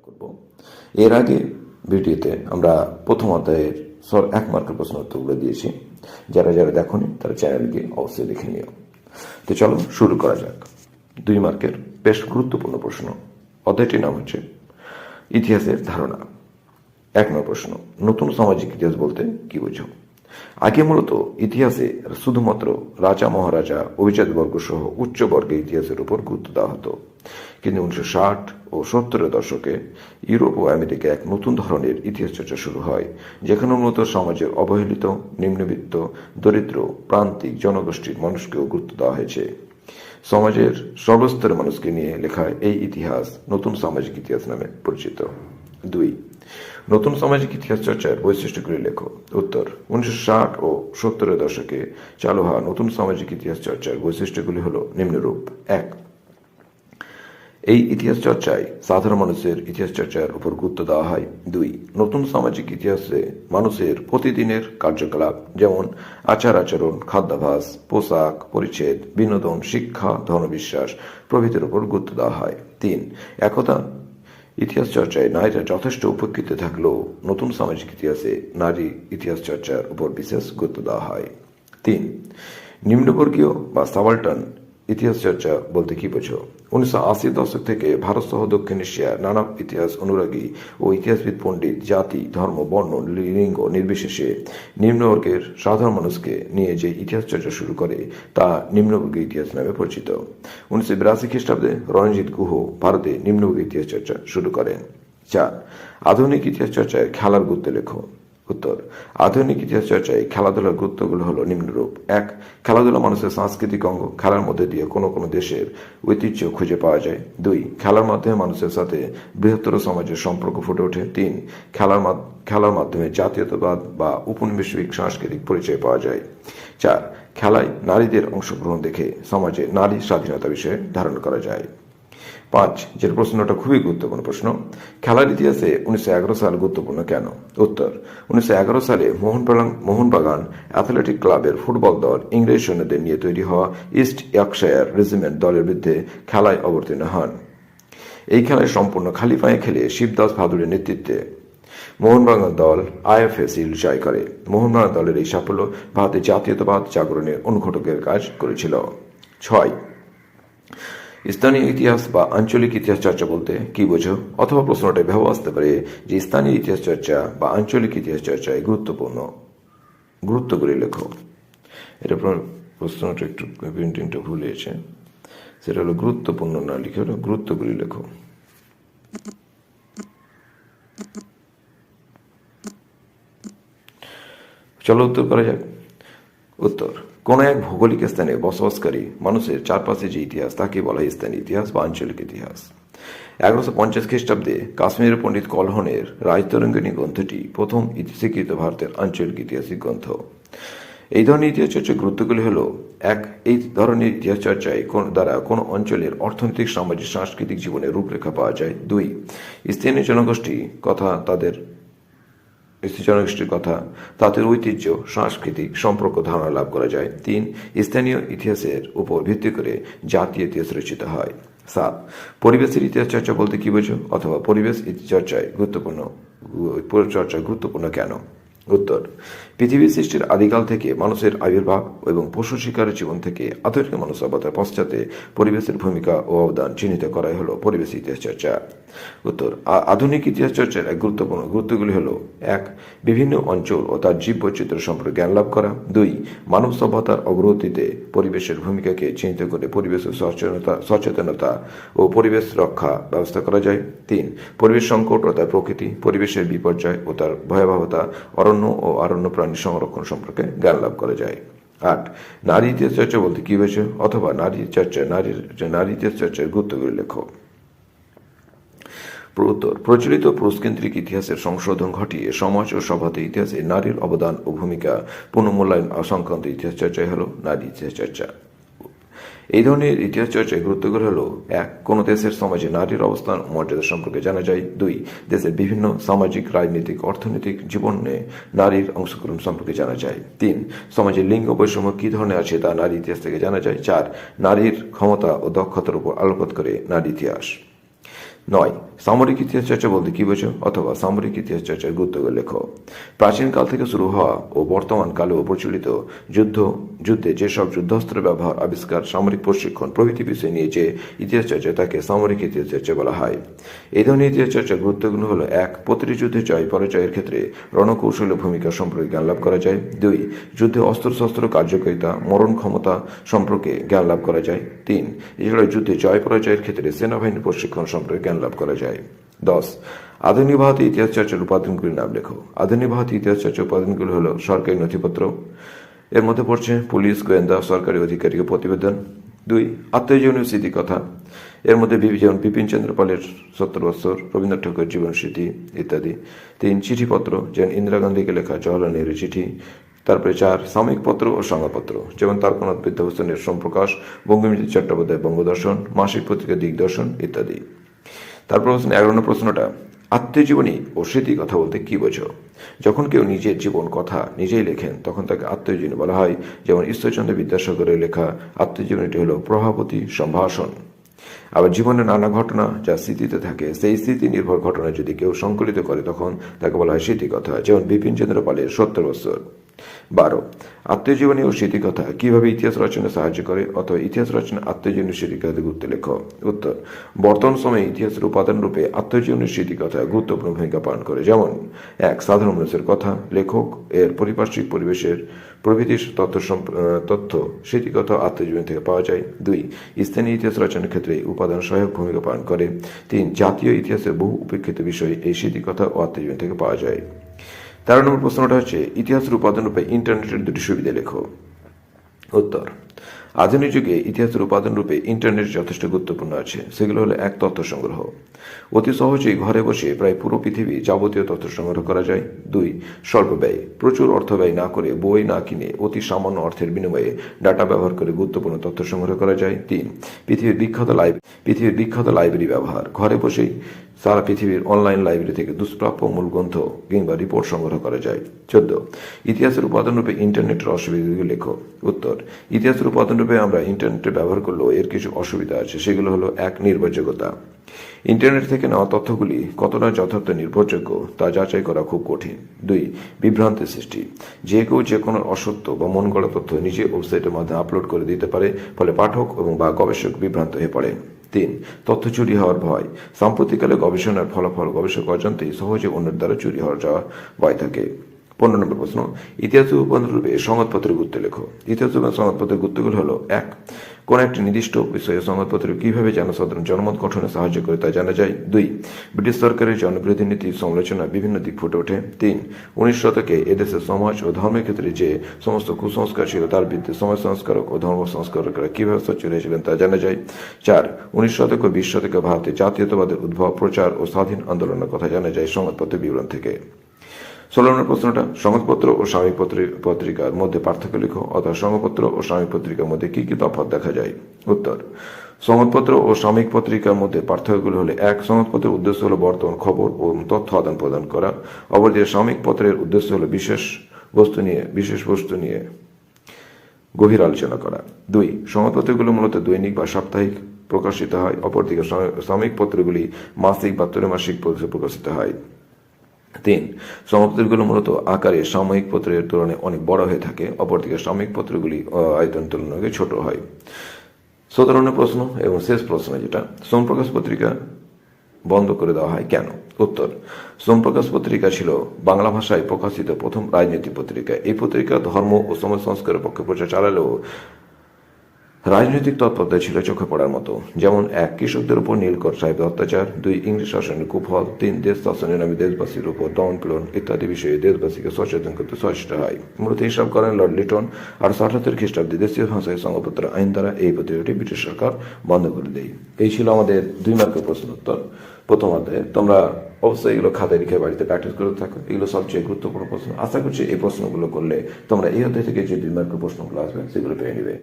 করব। এর আগে ভিডিওতে আমরা প্রথম অধ্যায়ের 1 মার্কের প্রশ্ন উত্তরগুলো দিয়েছি। যারা যারা দেখোনি তারা চ্যানেলকে অবশ্যই দেখে নিও। তো চলো শুরু করা যাক। 2 মার্কের বেশ গুরুত্বপূর্ণ প্রশ্ন। অধ্যায়টির নাম হচ্ছে ইতিহাসের ধারণা। 1 নম্বর প্রশ্ন, নতুন সামাজিক ইতিহাস বলতে কি বোঝো? আগে মূলত ইতিহাসে শুধুমাত্র রাজা মহারাজা অভিজাতবর্গ সহ উচ্চ বর্গের ইতিহাসের উপর গুরুত্ব দেওয়া হতো, কিন্তু 1960 ও 70-এর দশকে ইউরোপ ও আমেরিকায় এক নতুন ধরনের ইতিহাস চর্চা শুরু হয়, যেখানে মূলত সমাজের অবহেলিত, নিম্নবিত্ত, দরিদ্র, প্রান্তিক জনগোষ্ঠীর মানুষকেও গুরুত্ব দেওয়া হয়েছে। সমাজের সর্বস্তরের মানুষকে নিয়ে লেখা এই ইতিহাস নতুন সামাজিক ইতিহাস নামে পরিচিত। 2. নতুন সামাজিক ইতিহাস চর্চার বৈশিষ্ট্যগুলি লেখো। উত্তর, 1960 ও 70-এর দশকে চালু হওয়া নতুন সামাজিক ইতিহাস চর্চার বৈশিষ্ট্যগুলি হল নিম্নরূপ। 1. এই ইতিহাস চর্চায় সাধারণ মানুষের ইতিহাস চর্চার উপর গুরুত্ব দেওয়া হয়। 2. নতুন সামাজিক ইতিহাসে মানুষের প্রতিদিনের কার্যকলাপ, যেমন আচার আচরণ, খাদ্যাভ্যাস, পোশাক পরিচ্ছদ, বিনোদন, শিক্ষা, ধর্মবিশ্বাস প্রভৃতির উপর গুরুত্ব দেওয়া হয়। 3. একদা ইতিহাস চর্চায় নারীরা যথেষ্ট উপেক্ষিত থাকলেও নতুন সামাজিক ইতিহাসে নারী ইতিহাস চর্চার উপর বিশেষ গুরুত্ব দেওয়া হয়। 3. নিম্নবর্গীয় বা সাবাল্টার্ন ইতিহাস চর্চা বলতে কি বোঝো? 1980 দশক থেকে ভারত সহ দক্ষিণ এশিয়ার নানা ইতিহাস অনুরাগী ও ইতিহাসবিদ পণ্ডিত জাতি, ধর্ম, বর্ণ, লিঙ্গ নির্বিশেষে নিম্নবর্গের সাধারণ মানুষকে নিয়ে যে ইতিহাস চর্চা শুরু করে তা নিম্নবর্গীয় ইতিহাস নামে পরিচিত। 1982 খ্রিস্টাব্দে রণজিৎ গুহ ভারতে নিম্নবর্গীয় ইতিহাস চর্চা শুরু করেন। 4. আধুনিক ইতিহাস চর্চায় খেলার গুরুত্ব লেখো। উত্তর, আধুনিক ইতিহাস চর্চায় খেলাধুলার গুরুত্বগুলো হলো নিম্নরূপ। 1. খেলাধুলা মানুষের সাংস্কৃতিক অঙ্গ। খেলার মধ্যে দিয়ে কোনো কোনো দেশের ঐতিহ্য খুঁজে পাওয়া যায়। 2. খেলার মাধ্যমে মানুষের সাথে বৃহত্তর সমাজের সম্পর্ক ফুটে ওঠে। 3. খেলার মাধ্যমে জাতীয়তাবাদ বা উপনিবেশিক সাংস্কৃতিক পরিচয় পাওয়া যায়। 4. খেলায় নারীদের অংশগ্রহণ দেখে সমাজে নারী স্বাধীনতা বিষয়ে ধারণা করা যায়। 5. যে প্রশ্নটা খুবই গুরুত্বপূর্ণ প্রশ্ন, খেলার ইতিহাসে 1911 সাল গুরুত্বপূর্ণ কেন? উত্তর, 1911 সালে মোহনবাগান অ্যাথলেটিক ক্লাবের ফুটবল দল ইংরেজ সৈন্যদের নিয়ে তৈরি হওয়া ইস্ট ইয়র্কশায়ার রেজিমেন্ট দলের বিরুদ্ধে খেলায় অবতীর্ণ হন। এই খেলায় সম্পূর্ণ খালি পায়ে খেলে শিবদাস ভাদুড়ির নেতৃত্বে মোহনবাগান দল আইএফএ শিল্ড জয় করে। মোহনবাগান দলের এই সাফল্য ভারতের জাতীয়তাবাদ জাগরণের অনুঘটকের কাজ করেছিল। 6. স্থানীয় ইতিহাস বা আঞ্চলিক ইতিহাস চর্চা বলতে কি বোঝো? অথবা প্রশ্নটা এভাবে আসতে পারে যে স্থানীয় ইতিহাস চর্চা বা আঞ্চলিক ইতিহাস চর্চায় গুরুত্বগুলি লেখো। এটা প্রশ্নটা একটু প্রিন্টিংটা ভুল হয়েছে, সেটা হলো গুরুত্বপূর্ণ না লিখে হলো গুরুত্বগুলি লেখো। চলো উত্তর করা যাক। উত্তর, কোন এক ভৌগোলিক স্থানে বসবাসকারী মানুষের চারপাশে যে ইতিহাস তাকে বলা হয় স্থানীয় ইতিহাস বা আঞ্চলিক ইতিহাস। 1150 খ্রিস্টাব্দে কাশ্মীরের পণ্ডিত কলহনের রাজতরঙ্গিনী গ্রন্থটি প্রথম স্বীকৃত ভারতের আঞ্চলিক ইতিহাসিক গ্রন্থ। এই ধরনের ইতিহাস চর্চার গুরুত্বগুলি হল: 1. এই ধরনের ইতিহাস চর্চায় দ্বারা কোনো অঞ্চলের অর্থনৈতিক, সামাজিক, সাংস্কৃতিক জীবনের রূপরেখা পাওয়া যায়। 2. স্থানীয় জনগোষ্ঠীর কথা, তাদের ঐতিহ্য, সাংস্কৃতিক সম্পর্ক ধারণা লাভ করা যায়। 3. স্থানীয় ইতিহাসের উপর ভিত্তি করে জাতীয় ইতিহাস রচিত হয়। 7. পরিবেশের ইতিহাস চর্চা বলতে কি বোঝো? অথবা পরিবেশ চর্চায় গুরুত্বপূর্ণ কেন? উত্তর, পৃথিবীর সৃষ্টির আদিকাল থেকে মানুষের আবির্ভাব এবং পশু শিকারের জীবন থেকে আধুনিক মানুষ সভ্যতার পশ্চাতে পরিবেশের ভূমিকা ও অবদান চিহ্নিত করাই হলো পরিবেশ ইতিহাস চর্চা। উত্তর, আধুনিক ইতিহাস চর্চার এক গুরুত্বগুলি হল: 1. বিভিন্ন অঞ্চল ও তার জীব বৈচিত্র্য সম্পর্কে জ্ঞান লাভ করা। 2. মানব সভ্যতার অগ্রগতিতে পরিবেশের ভূমিকাকে চিহ্নিত করে পরিবেশের সচেতনতা ও পরিবেশ রক্ষা ব্যবস্থা করা যায়। 3. পরিবেশ সংকট ও তার প্রকৃতি, পরিবেশের বিপর্যয় ও তার ভয়াবহতা, অরণ্য ও অরণ্য প্রাণী সংরক্ষণ সম্পর্কে জ্ঞান লাভ করা যায়। 8. নারী ইতিহাস চর্চা বলতে কি বোঝো? অথবা নারী ইতিহাস চর্চার গুরুত্বগুলি লেখো। উত্তর, প্রচলিত পুরুষকেন্দ্রিক ইতিহাসের সংশোধন ঘটিয়ে সমাজ ও সভ্যতা ইতিহাসে নারীর অবদান ও ভূমিকা পুনর্মূল্যায়ন সংক্রান্ত ইতিহাস চর্চাই হল নারী ইতিহাস চর্চা। এই ধরনের ইতিহাস চর্চায় গুরুত্বগুলো হল: 1. কোন দেশের সমাজে নারীর অবস্থান ও মর্যাদা সম্পর্কে জানা যায়। 2. দেশের বিভিন্ন সামাজিক, রাজনৈতিক, অর্থনৈতিক জীবনে নারীর অংশগ্রহণ সম্পর্কে জানা যায়। 3. সমাজের লিঙ্গ বৈষম্য কি ধরনের আছে তা নারী ইতিহাস থেকে জানা যায়। 4. নারীর ক্ষমতা ও দক্ষতার উপর আলোকপাত করে নারী ইতিহাস। 9 সামরিক ইতিহাস চর্চা বলতে কি বোঝো, অথবা সামরিক ইতিহাস চর্চার গুরুত্বগুলো লেখো। প্রাচীনকাল থেকে শুরু হওয়া ও বর্তমান কালেও প্রচলিত যুদ্ধে যেসব যুদ্ধাস্ত্র ব্যবহার, আবিষ্কার, সামরিক প্রশিক্ষণ প্রভৃতি বিষয় নিয়ে যে ইতিহাস চর্চা তাকে সামরিক ইতিহাস চর্চা বলা হয়। এই ধরনের ইতিহাস চর্চার গুরুত্বগুলো হলো: 1 প্রতিটি যুদ্ধে জয় পরাজয়ের ক্ষেত্রে রণকৌশলের ভূমিকা সম্পর্কে জ্ঞান লাভ করা যায়। 2 যুদ্ধে অস্ত্রশস্ত্র কার্যকারিতা, মরণ ক্ষমতা সম্পর্কে জ্ঞান লাভ করা যায়। 3 এছাড়া যুদ্ধে জয় পরাজয়ের ক্ষেত্রে সেনাবাহিনীর প্রশিক্ষণ সম্পর্কে জ্ঞান লাভ করা যায়। 10 আধুনিক ভারতীয় ইতিহাস চর্চার উপাদানগুলির নাম লেখো। আধুনিক ভারতীয় ইতিহাস চর্চার উপাদানগুলি হলো: সরকারি নথিপত্র, এর মধ্যে পড়ছে পুলিশ, গোয়েন্দা, সরকারি আধিকারিকের প্রতিবেদন। 2 আত্মজীবনী স্মৃতিকথা, এর মধ্যে যেমন বিপিন চন্দ্র পালের 70 বছর, রবীন্দ্রনাথ ঠাকুরের জীবন স্মৃতি ইত্যাদি। 3 চিঠিপত্র, যেমন ইন্দিরা গান্ধীকে লেখা জওহরলাল নেহরু চিঠি। তারপরে 4 সাময়িক পত্র ও সংবাদপত্র, যেমন তারকনাথ বিদ্যাভূষণের সোমপ্রকাশ, বঙ্কিমচন্দ্র চট্টোপাধ্যায় বঙ্গদর্শন, মাসিক পত্রিকা দিগদর্শন ইত্যাদি। তারপর 11 প্রশ্নটা, আত্মজীবনী ও স্মৃতি কথা বলতে কি বোঝো? যখন কেউ নিজের জীবন কথা নিজেই লেখেন তখন তাকে আত্মজীবনী বলা হয়। যেমন ঈশ্বরচন্দ্র বিদ্যাসাগরের লেখা আত্মজীবনীটি হল প্রভাবতী সম্ভাষণ। আবার জীবনের নানা ঘটনা যা স্মৃতিতে থাকে, সেই স্মৃতি নির্ভর ঘটনা যদি কেউ সংকলিত করে তখন তাকে বলা হয় স্মৃতিকথা। যেমন বিপিন চন্দ্র পালের 70 বছর। 12 আত্মজীবনী ও স্মৃতিকথা কিভাবে ইতিহাস রচনায় সাহায্য করে, অথবা ইতিহাস রচনা আত্মজীবনী স্মৃতিকথা গুরুত্ব লেখো। উত্তর: বর্তমান সময়ে ইতিহাসের উপাদান রূপে আত্মজীবনী স্মৃতিকথা গুরুত্বপূর্ণ ভূমিকা পালন করে। যেমন 1 সাধারণ মানুষের কথা, লেখক এর পারিপার্শ্বিক পরিবেশের প্রভৃতির তথ্য স্মৃতিকথা আত্মজীবনী থেকে পাওয়া যায়। 2 স্থানীয় ইতিহাস রচনার ক্ষেত্রে উপাদান সহায়ক ভূমিকা পালন করে। 3 জাতীয় ইতিহাসের বহু উপেক্ষিত বিষয় এই স্মৃতিকথা ও আত্মজীবনী থেকে পাওয়া যায়। 13 নম্বর প্রশ্নটা হচ্ছে ইতিহাসের উপাদান রূপে ইন্টারনেটের দুটি সুবিধা লেখো। উত্তর: আধুনিক যুগে ইতিহাসের উপাদান রূপে ইন্টারনেট যথেষ্ট গুরুত্বপূর্ণ আছে। সেগুলো হলো: 1 তথ্য সংগ্রহ, অতি সহজেই ঘরে বসে প্রায় পুরো পৃথিবী যাবতীয় তথ্য সংগ্রহ করা যায়। 2 স্বল্প ব্যয়, প্রচুর অর্থ ব্যয় না করে, বই না কিনে অতি সামান্য অর্থের বিনিময়ে ডাটা ব্যবহার করে গুরুত্বপূর্ণ তথ্য সংগ্রহ করা যায়। 3 পৃথিবীর বিখ্যাত লাইব্রেরি ব্যবহার, ঘরে বসেই সারা পৃথিবীর অনলাইন লাইব্রেরি থেকে দুষ্প্রাপ্য মূল গ্রন্থ কিংবা রিপোর্ট সংগ্রহ করা যায়। 14 ইতিহাসের উপাদান রূপে ইন্টারনেটের অসুবিধাগুলি লেখো। উত্তর: ইতিহাসের উপাদান রূপে আমরা ইন্টারনেটের ব্যবহার করলেও এর কিছু অসুবিধা আছে। সেগুলো হলো: 1 নির্ভরযোগ্যতা, ইন্টারনেট থেকে নেওয়া তথ্যগুলি কতটা যথার্থ নির্ভরযোগ্য তা যাচাই করা খুব কঠিন। 2 বিভ্রান্তির সৃষ্টি, যে কেউ যে কোনো অসত্য বা মন গড়া তথ্য নিজে ওয়েবসাইটের মাধ্যমে আপলোড করে দিতে পারে, ফলে পাঠক এবং বা গবেষক বিভ্রান্ত হয়ে পড়ে। 3 তথ্য চুরি হওয়ার ভয়, সাম্প্রতিককালে গবেষণার ফলাফল গবেষক অজান্তেই সহজে অন্যের দ্বারা চুরি হওয়ার ভয় থাকে। 15 নম্বর প্রশ্ন, ইতিহাসের উপাদান রূপে সংবাদপত্রের গুরুত্ব লেখো। ইতিহাস এবং সংবাদপত্রের গুরুত্বগুলো হলো: 1 কোন একটি নির্দিষ্ট বিষয়ে সংবাদপত্র কিভাবে জনসাধারণ জনমত গঠনে সাহায্য করে তা জানা যায়। 2 ব্রিটিশ সরকারের জনবিরোধী নীতি সমালোচনা বিভিন্ন দিক ফুটে ওঠে। 3 19 শতকে এদেশের সমাজ ও ধর্মের ক্ষেত্রে যে সমস্ত কুসংস্কার ছিল তার বিরুদ্ধে সমাজ সংস্কারক ও ধর্ম সংস্কারকরা কিভাবে সোচ্চার হয়েছিলেন তা জানা যায়। 4 19 শতক ও 20 শতকে ভারতে জাতীয়তাবাদের উদ্ভব, প্রচার ও স্বাধীন আন্দোলনের কথা জানা যায় সংবাদপত্রের বিবরণ থেকে। 16 নম্বর প্রশ্নটা, সংবাদপত্র ও সাময়িক পত্রিকার মধ্যে পার্থক্য লেখো, অথবা সংবাদপত্র ও সাময়িক পত্রিকার মধ্যে কি কি তফাৎ দেখা যায়। উত্তর: সংবাদপত্র ও সাময়িক পত্রিকার মধ্যে পার্থক্যগুলো হলো: 1 সংবাদপত্রের উদ্দেশ্য হলো বর্তমান খবর ও তথ্য আদান প্রদান করা, অপরদিকে সাময়িক পত্রের উদ্দেশ্য হলো বিশেষ বস্তু নিয়ে গভীর আলোচনা করা। 2 সংবাদপত্রগুলো মূলত দৈনিক বা সাপ্তাহিক প্রকাশিত হয়, অপরদিকে সাময়িক পত্রগুলি মাসিক বা ত্রৈমাসিক প্রকাশিত হয়। 3 সংবাদপত্রগুলো মূলত আকারে সাময়িক পত্রের তুলনায় অনেক বড় হয়ে থাকে, অপরদিকে সাময়িক পত্রগুলি আয়তন তুলনায় ছোট হয়। 17 নম্বর প্রশ্ন এবং শেষ প্রশ্ন, যেটা সোমপ্রকাশ পত্রিকা বন্ধ করে দেওয়া হয় কেন। উত্তর: সোমপ্রকাশ পত্রিকা ছিল বাংলা ভাষায় প্রকাশিত প্রথম রাজনৈতিক পত্রিকা। এই পত্রিকা ধর্ম ও সমাজ সংস্কারের পক্ষে প্রচার চালালেও রাজনৈতিক তৎপরতা ছিল চোখে পড়ার মতো। যেমন 1 কৃষকদের উপর নীলকর সাহেবের অত্যাচার, 2 ইংরেজ শাসনের কুফল, 3 দেশ শাসনের নামে দেশবাসীর উপর দমন পীড়ন ইত্যাদি বিষয়ে দেশবাসীকে সচেতন করতে সচেষ্ট হয়। মূলত হিসাব করেন লর্ড লিটন। 1878 খ্রিস্টাব্দে দেশীয় ভাষায় সংবাদপত্র আইন দ্বারা এই পত্রিকাটি ব্রিটিশ সরকার বন্ধ করে দেয়। এই ছিল আমাদের 2 মার্কের প্রশ্ন উত্তর প্রথম অধ্যায়ে। তোমরা অবশ্যই এগুলো খাতায় লিখে বাড়িতে প্র্যাকটিস করতে থাকো। এগুলো সবচেয়ে গুরুত্বপূর্ণ প্রশ্ন। আশা করছি এই প্রশ্নগুলো করলে তোমরা এই অধ্যায় থেকে যে 2 মার্কের প্রশ্নগুলো আসবে সেগুলো পেয়ে নিবে।